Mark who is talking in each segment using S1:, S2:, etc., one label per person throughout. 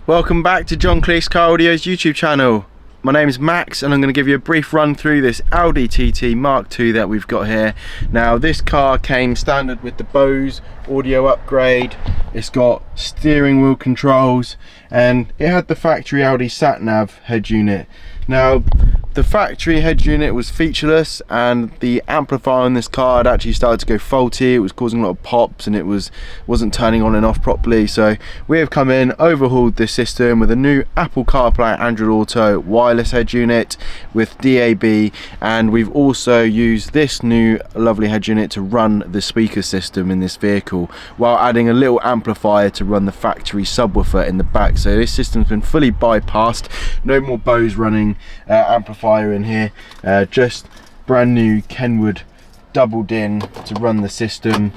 S1: Welcome back to John Kleis Car Audio's YouTube channel. My name is Max and I'm going to give you a brief run through this Audi TT Mark II that we've got here. Now this car came standard with the Bose audio upgrade. It's got steering wheel controls and it had the factory Audi sat-nav head unit. Now the factory head unit was featureless and the amplifier in this car had actually started to go faulty. It was causing a lot of pops and it wasn't turning on and off properly. So we have come in, overhauled this system with a new Apple CarPlay Android Auto wireless head unit with DAB, and we've also used this new lovely head unit to run the speaker system in this vehicle while adding a little amplifier to run the factory subwoofer in the back. So this system's been fully bypassed, no more Bose running amplifier in here, just brand new Kenwood doubled in to run the system,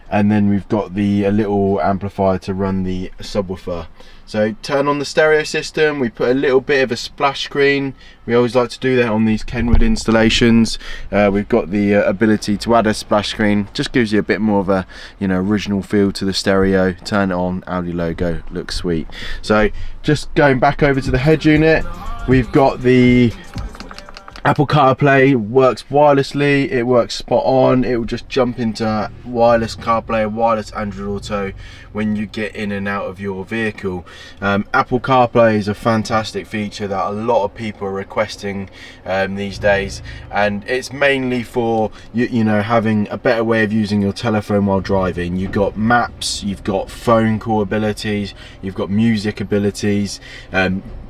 S1: and then we've got the little amplifier to run the subwoofer. So turn on the stereo system, we put a little bit of a splash screen. We always like to do that on these Kenwood installations. We've got the ability to add a splash screen, just gives you a bit more of a original feel to the stereo. Turn it on, Audi logo, looks sweet. So just going back over to the head unit, we've got the Apple CarPlay, works wirelessly, it works spot on. It will just jump into wireless CarPlay, wireless Android Auto when you get in and out of your vehicle. Apple CarPlay is a fantastic feature that a lot of people are requesting these days, and it's mainly for having a better way of using your telephone while driving. You've got maps, you've got phone call abilities, you've got music abilities.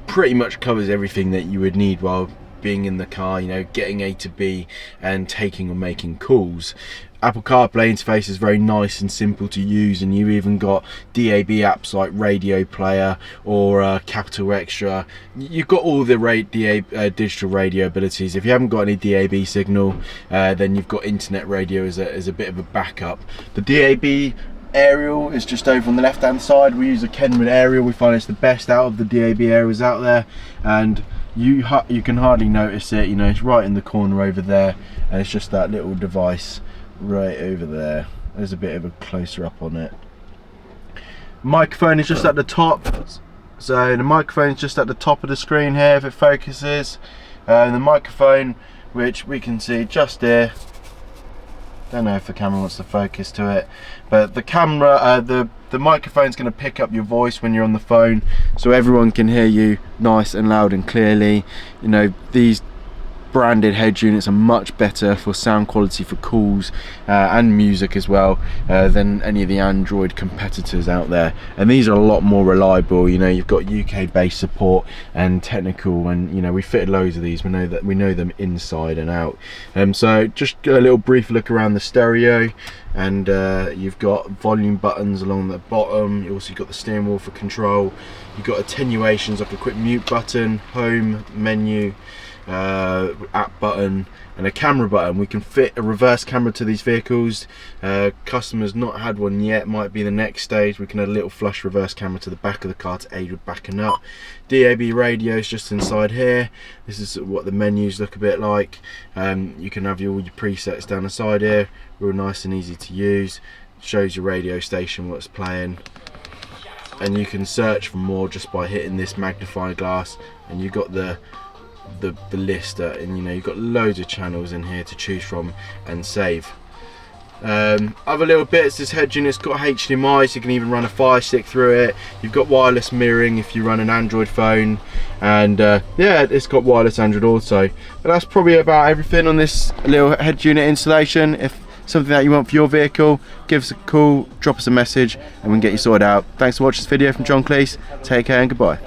S1: Pretty much covers everything that you would need while being in the car, getting A to B and taking or making calls. Apple CarPlay interface is very nice and simple to use, and you even got DAB apps like Radio Player or Capital Extra. You've got all the digital radio abilities. If you haven't got any DAB signal, then you've got internet radio as a bit of a backup. The DAB aerial is just over on the left hand side. We use a Kenwood aerial. We find it's the best out of the DAB aerials out there, and you can hardly notice it. It's right in the corner over there, and it's just that little device right over there. There's a bit of a closer up on it. Microphone is just at the top, so the microphone is just at the top of the screen here if it focuses. The microphone, which we can see just here, don't know if the camera wants to focus to it, but the camera, the microphone's going to pick up your voice when you're on the phone, so everyone can hear you nice and loud and clearly. These branded head units are much better for sound quality for calls and music as well than any of the Android competitors out there, and these are a lot more reliable. You've got UK based support and technical, and we fitted loads of these. We know them inside and out. So just a little brief look around the stereo, and you've got volume buttons along the bottom. You also got the steering wheel for control. You've got attenuations like a quick mute button, home, menu, app button, and a camera button. We can fit a reverse camera to these vehicles. Customers not had one yet, might be the next stage. We can add a little flush reverse camera to the back of the car to aid with backing up. DAB radio is just inside here. This is what the menus look a bit like. You can have all your presets down the side here, real nice and easy to use. Shows your radio station what's playing, and you can search for more just by hitting this magnifying glass, and you've got the list, and you've got loads of channels in here to choose from and save. Other little bits, this head unit's got HDMI, so you can even run a Fire Stick through it. You've got wireless mirroring if you run an Android phone, and yeah, it's got wireless Android Auto. But that's probably about everything on this little head unit installation. If something that you want for your vehicle, give us a call, drop us a message, and we can get you sorted out. Thanks for watching this video from John Kleis. Take care and goodbye.